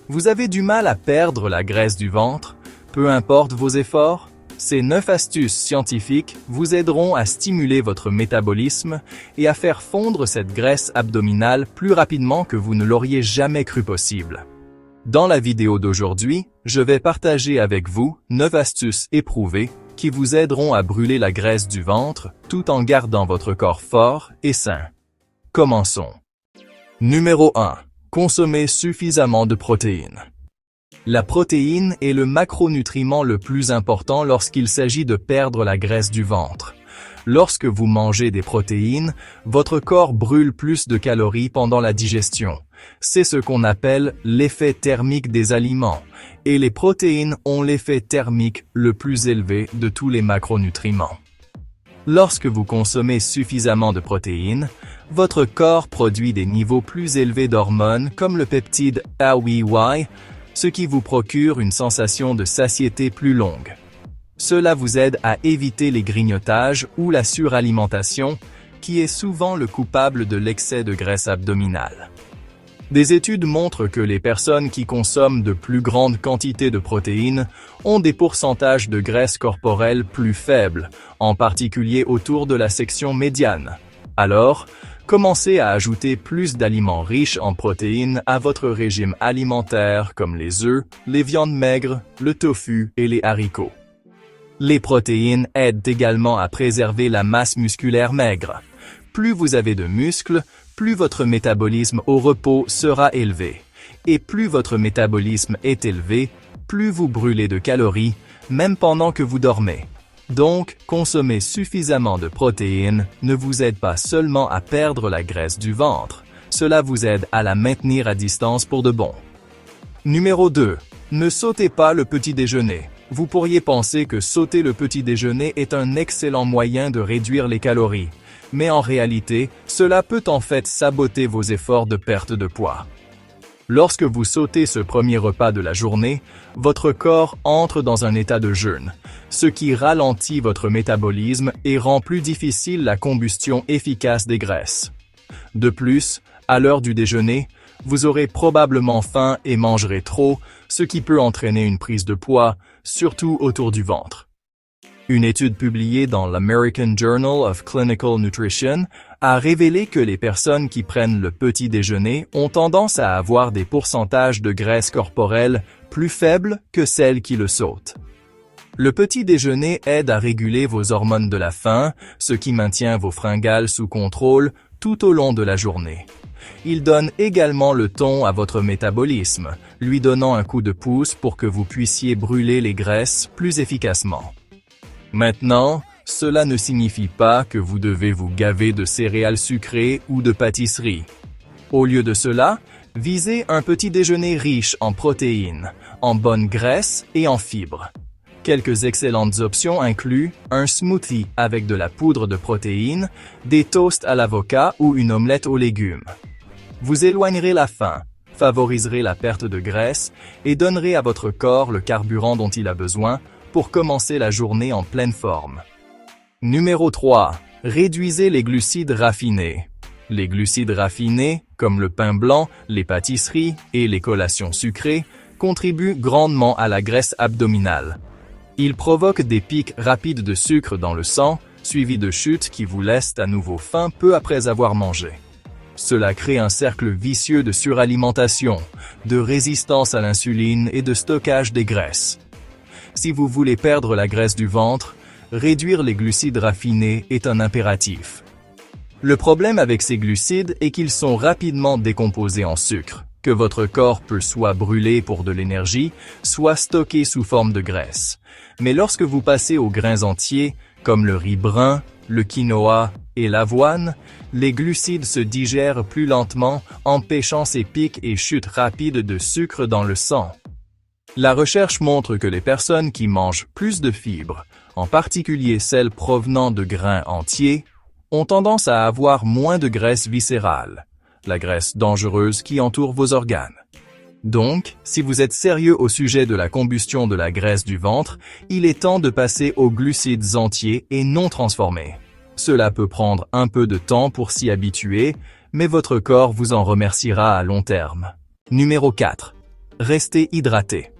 Vous avez du mal à perdre la graisse du ventre, peu importe vos efforts? Ces 9 astuces scientifiques vous aideront à stimuler votre métabolisme et à faire fondre cette graisse abdominale plus rapidement que vous ne l'auriez jamais cru possible. Dans la vidéo d'aujourd'hui, je vais partager avec vous 9 astuces éprouvées qui vous aideront à brûler la graisse du ventre tout en gardant votre corps fort et sain. Commençons. Numéro 1. Consommez suffisamment de protéines. La protéine est le macronutriment le plus important lorsqu'il s'agit de perdre la graisse du ventre. Lorsque vous mangez des protéines, votre corps brûle plus de calories pendant la digestion. C'est ce qu'on appelle l'effet thermique des aliments, et les protéines ont l'effet thermique le plus élevé de tous les macronutriments. Lorsque vous consommez suffisamment de protéines, votre corps produit des niveaux plus élevés d'hormones comme le peptide AOY, ce qui vous procure une sensation de satiété plus longue. Cela vous aide à éviter les grignotages ou la suralimentation, qui est souvent le coupable de l'excès de graisse abdominale. Des études montrent que les personnes qui consomment de plus grandes quantités de protéines ont des pourcentages de graisse corporelle plus faibles, en particulier autour de la section médiane. Alors, commencez à ajouter plus d'aliments riches en protéines à votre régime alimentaire comme les œufs, les viandes maigres, le tofu et les haricots. Les protéines aident également à préserver la masse musculaire maigre. Plus vous avez de muscles, plus votre métabolisme au repos sera élevé. Et plus votre métabolisme est élevé, plus vous brûlez de calories, même pendant que vous dormez. Donc, consommer suffisamment de protéines ne vous aide pas seulement à perdre la graisse du ventre, cela vous aide à la maintenir à distance pour de bon. Numéro 2. Ne sautez pas le petit déjeuner. Vous pourriez penser que sauter le petit déjeuner est un excellent moyen de réduire les calories, mais en réalité, cela peut en fait saboter vos efforts de perte de poids. Lorsque vous sautez ce premier repas de la journée, votre corps entre dans un état de jeûne, ce qui ralentit votre métabolisme et rend plus difficile la combustion efficace des graisses. De plus, à l'heure du déjeuner, vous aurez probablement faim et mangerez trop, ce qui peut entraîner une prise de poids, surtout autour du ventre. Une étude publiée dans l'American Journal of Clinical Nutrition a révélé que les personnes qui prennent le petit déjeuner ont tendance à avoir des pourcentages de graisse corporelle plus faibles que celles qui le sautent. Le petit déjeuner aide à réguler vos hormones de la faim, ce qui maintient vos fringales sous contrôle tout au long de la journée. Il donne également le ton à votre métabolisme, lui donnant un coup de pouce pour que vous puissiez brûler les graisses plus efficacement. Maintenant, cela ne signifie pas que vous devez vous gaver de céréales sucrées ou de pâtisseries. Au lieu de cela, visez un petit déjeuner riche en protéines, en bonnes graisses et en fibres. Quelques excellentes options incluent un smoothie avec de la poudre de protéines, des toasts à l'avocat ou une omelette aux légumes. Vous éloignerez la faim, favoriserez la perte de graisse et donnerez à votre corps le carburant dont il a besoin pour commencer la journée en pleine forme. Numéro 3. Réduisez les glucides raffinés. Les glucides raffinés, comme le pain blanc, les pâtisseries et les collations sucrées, contribuent grandement à la graisse abdominale. Ils provoquent des pics rapides de sucre dans le sang, suivis de chutes qui vous laissent à nouveau faim peu après avoir mangé. Cela crée un cercle vicieux de suralimentation, de résistance à l'insuline et de stockage des graisses. Si vous voulez perdre la graisse du ventre, réduire les glucides raffinés est un impératif. Le problème avec ces glucides est qu'ils sont rapidement décomposés en sucre, que votre corps peut soit brûler pour de l'énergie, soit stocker sous forme de graisse. Mais lorsque vous passez aux grains entiers, comme le riz brun, le quinoa et l'avoine, les glucides se digèrent plus lentement, empêchant ces pics et chutes rapides de sucre dans le sang. La recherche montre que les personnes qui mangent plus de fibres, en particulier celles provenant de grains entiers, ont tendance à avoir moins de graisse viscérale, la graisse dangereuse qui entoure vos organes. Donc, si vous êtes sérieux au sujet de la combustion de la graisse du ventre, il est temps de passer aux glucides entiers et non transformés. Cela peut prendre un peu de temps pour s'y habituer, mais votre corps vous en remerciera à long terme. Numéro 4. Restez hydraté.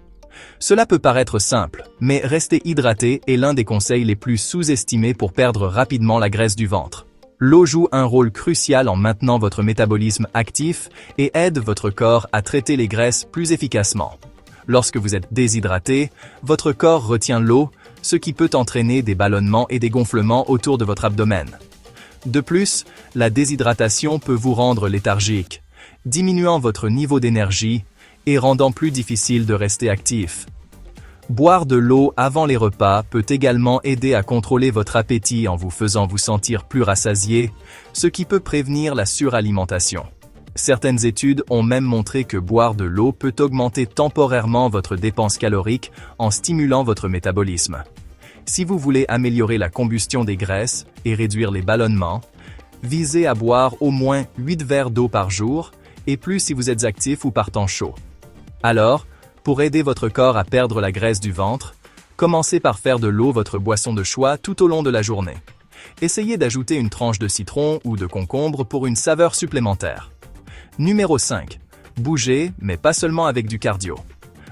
Cela peut paraître simple, mais rester hydraté est l'un des conseils les plus sous-estimés pour perdre rapidement la graisse du ventre. L'eau joue un rôle crucial en maintenant votre métabolisme actif et aide votre corps à traiter les graisses plus efficacement. Lorsque vous êtes déshydraté, votre corps retient l'eau, ce qui peut entraîner des ballonnements et des gonflements autour de votre abdomen. De plus, la déshydratation peut vous rendre léthargique, diminuant votre niveau d'énergie et rendant plus difficile de rester actif. Boire de l'eau avant les repas peut également aider à contrôler votre appétit en vous faisant vous sentir plus rassasié, ce qui peut prévenir la suralimentation. Certaines études ont même montré que boire de l'eau peut augmenter temporairement votre dépense calorique en stimulant votre métabolisme. Si vous voulez améliorer la combustion des graisses et réduire les ballonnements, visez à boire au moins 8 verres d'eau par jour et plus si vous êtes actif ou par temps chaud. Alors, pour aider votre corps à perdre la graisse du ventre, commencez par faire de l'eau votre boisson de choix tout au long de la journée. Essayez d'ajouter une tranche de citron ou de concombre pour une saveur supplémentaire. Numéro 5. Bougez, mais pas seulement avec du cardio.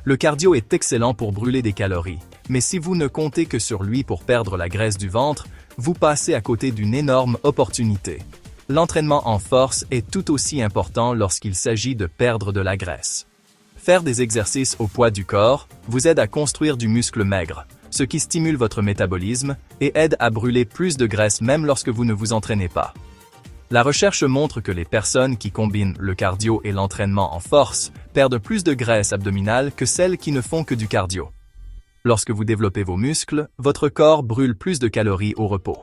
Le cardio est excellent pour brûler des calories, mais si vous ne comptez que sur lui pour perdre la graisse du ventre, vous passez à côté d'une énorme opportunité. L'entraînement en force est tout aussi important lorsqu'il s'agit de perdre de la graisse. Faire des exercices au poids du corps vous aide à construire du muscle maigre, ce qui stimule votre métabolisme et aide à brûler plus de graisse même lorsque vous ne vous entraînez pas. La recherche montre que les personnes qui combinent le cardio et l'entraînement en force perdent plus de graisse abdominale que celles qui ne font que du cardio. Lorsque vous développez vos muscles, votre corps brûle plus de calories au repos.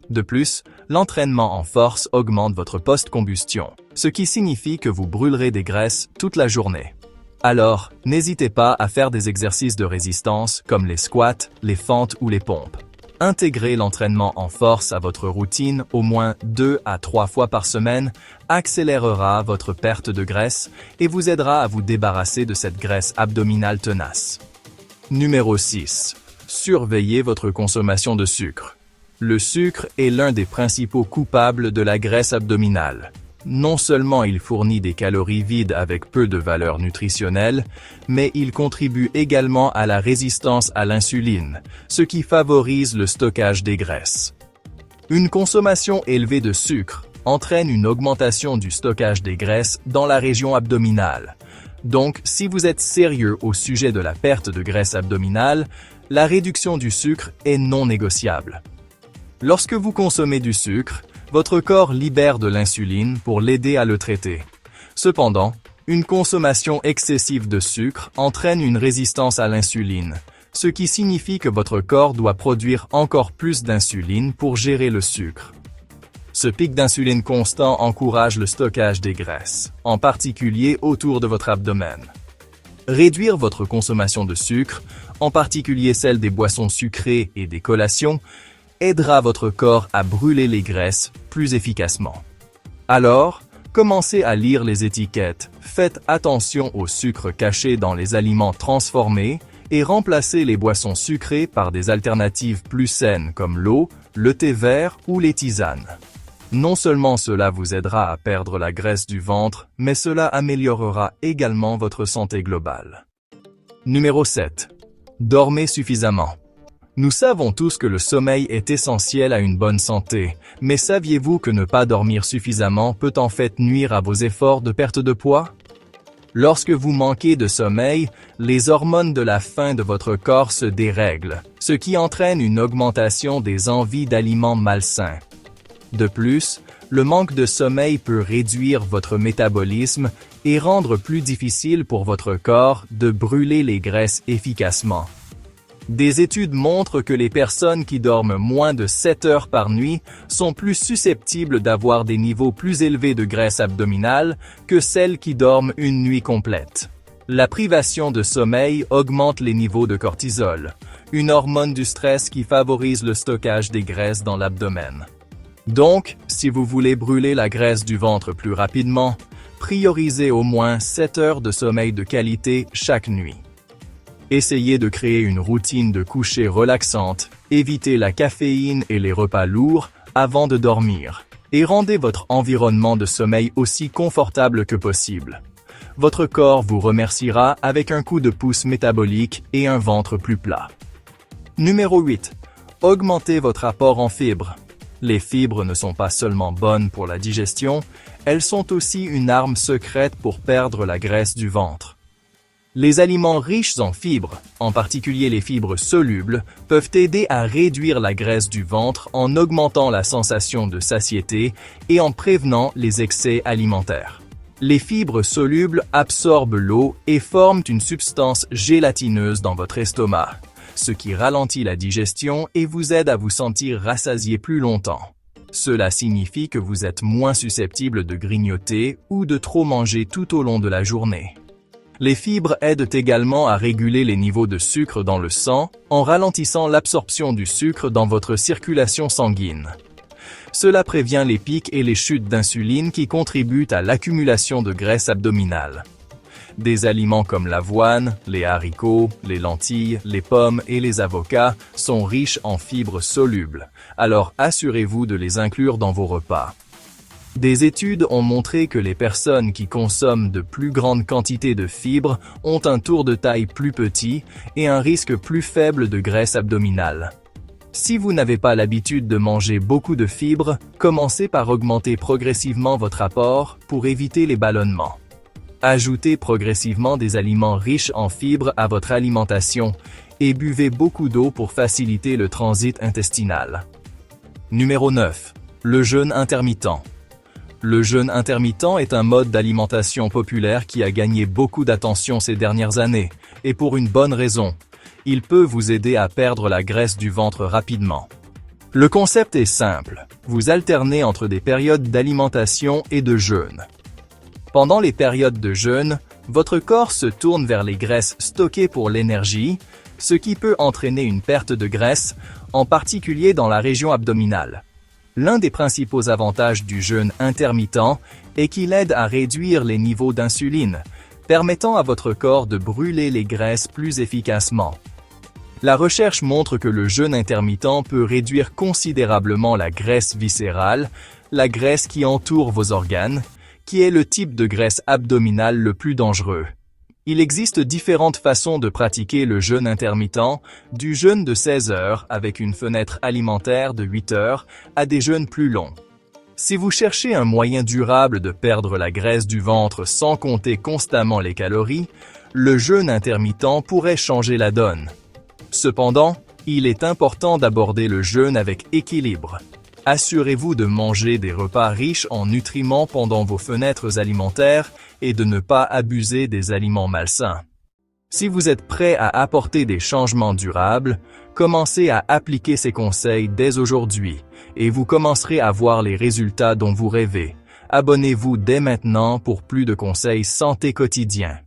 De plus, l'entraînement en force augmente votre post-combustion, ce qui signifie que vous brûlerez des graisses toute la journée. Alors, n'hésitez pas à faire des exercices de résistance comme les squats, les fentes ou les pompes. Intégrez l'entraînement en force à votre routine au moins 2 à 3 fois par semaine accélérera votre perte de graisse et vous aidera à vous débarrasser de cette graisse abdominale tenace. Numéro 6. Surveillez votre consommation de sucre. Le sucre est l'un des principaux coupables de la graisse abdominale. Non seulement il fournit des calories vides avec peu de valeur nutritionnelle, mais il contribue également à la résistance à l'insuline, ce qui favorise le stockage des graisses. Une consommation élevée de sucre entraîne une augmentation du stockage des graisses dans la région abdominale. Donc, si vous êtes sérieux au sujet de la perte de graisse abdominale, la réduction du sucre est non négociable. Lorsque vous consommez du sucre, votre corps libère de l'insuline pour l'aider à le traiter. Cependant, une consommation excessive de sucre entraîne une résistance à l'insuline, ce qui signifie que votre corps doit produire encore plus d'insuline pour gérer le sucre. Ce pic d'insuline constant encourage le stockage des graisses, en particulier autour de votre abdomen. Réduire votre consommation de sucre, en particulier celle des boissons sucrées et des collations, aidera votre corps à brûler les graisses plus efficacement. Alors, commencez à lire les étiquettes, faites attention au sucre caché dans les aliments transformés et remplacez les boissons sucrées par des alternatives plus saines comme l'eau, le thé vert ou les tisanes. Non seulement cela vous aidera à perdre la graisse du ventre, mais cela améliorera également votre santé globale. Numéro 7. Dormez suffisamment. Nous savons tous que le sommeil est essentiel à une bonne santé, mais saviez-vous que ne pas dormir suffisamment peut en fait nuire à vos efforts de perte de poids? Lorsque vous manquez de sommeil, les hormones de la faim de votre corps se dérèglent, ce qui entraîne une augmentation des envies d'aliments malsains. De plus, le manque de sommeil peut réduire votre métabolisme et rendre plus difficile pour votre corps de brûler les graisses efficacement. Des études montrent que les personnes qui dorment moins de 7 heures par nuit sont plus susceptibles d'avoir des niveaux plus élevés de graisse abdominale que celles qui dorment une nuit complète. La privation de sommeil augmente les niveaux de cortisol, une hormone du stress qui favorise le stockage des graisses dans l'abdomen. Donc, si vous voulez brûler la graisse du ventre plus rapidement, priorisez au moins 7 heures de sommeil de qualité chaque nuit. Essayez de créer une routine de coucher relaxante, évitez la caféine et les repas lourds avant de dormir, et rendez votre environnement de sommeil aussi confortable que possible. votre corps vous remerciera avec un coup de pouce métabolique et un ventre plus plat. Numéro 8. Augmentez votre apport en fibres. Les fibres ne sont pas seulement bonnes pour la digestion, elles sont aussi une arme secrète pour perdre la graisse du ventre. Les aliments riches en fibres, en particulier les fibres solubles, peuvent aider à réduire la graisse du ventre en augmentant la sensation de satiété et en prévenant les excès alimentaires. Les fibres solubles absorbent l'eau et forment une substance gélatineuse dans votre estomac, ce qui ralentit la digestion et vous aide à vous sentir rassasié plus longtemps. Cela signifie que vous êtes moins susceptible de grignoter ou de trop manger tout au long de la journée. Les fibres aident également à réguler les niveaux de sucre dans le sang en ralentissant l'absorption du sucre dans votre circulation sanguine. Cela prévient les pics et les chutes d'insuline qui contribuent à l'accumulation de graisse abdominale. Des aliments comme l'avoine, les haricots, les lentilles, les pommes et les avocats sont riches en fibres solubles, alors assurez-vous de les inclure dans vos repas. Des études ont montré que les personnes qui consomment de plus grandes quantités de fibres ont un tour de taille plus petit et un risque plus faible de graisse abdominale. Si vous n'avez pas l'habitude de manger beaucoup de fibres, commencez par augmenter progressivement votre apport pour éviter les ballonnements. Ajoutez progressivement des aliments riches en fibres à votre alimentation et buvez beaucoup d'eau pour faciliter le transit intestinal. Numéro 9. Le jeûne intermittent. Le jeûne intermittent est un mode d'alimentation populaire qui a gagné beaucoup d'attention ces dernières années, et pour une bonne raison. Il peut vous aider à perdre la graisse du ventre rapidement. Le concept est simple, vous alternez entre des périodes d'alimentation et de jeûne. Pendant les périodes de jeûne, votre corps se tourne vers les graisses stockées pour l'énergie, ce qui peut entraîner une perte de graisse, en particulier dans la région abdominale. L'un des principaux avantages du jeûne intermittent est qu'il aide à réduire les niveaux d'insuline, permettant à votre corps de brûler les graisses plus efficacement. La recherche montre que le jeûne intermittent peut réduire considérablement la graisse viscérale, la graisse qui entoure vos organes, qui est le type de graisse abdominale le plus dangereux. Il existe différentes façons de pratiquer le jeûne intermittent, du jeûne de 16 heures avec une fenêtre alimentaire de 8 heures à des jeûnes plus longs. Si vous cherchez un moyen durable de perdre la graisse du ventre sans compter constamment les calories, le jeûne intermittent pourrait changer la donne. Cependant, il est important d'aborder le jeûne avec équilibre. Assurez-vous de manger des repas riches en nutriments pendant vos fenêtres alimentaires et de ne pas abuser des aliments malsains. Si vous êtes prêt à apporter des changements durables, commencez à appliquer ces conseils dès aujourd'hui et vous commencerez à voir les résultats dont vous rêvez. Abonnez-vous dès maintenant pour plus de conseils santé quotidiens.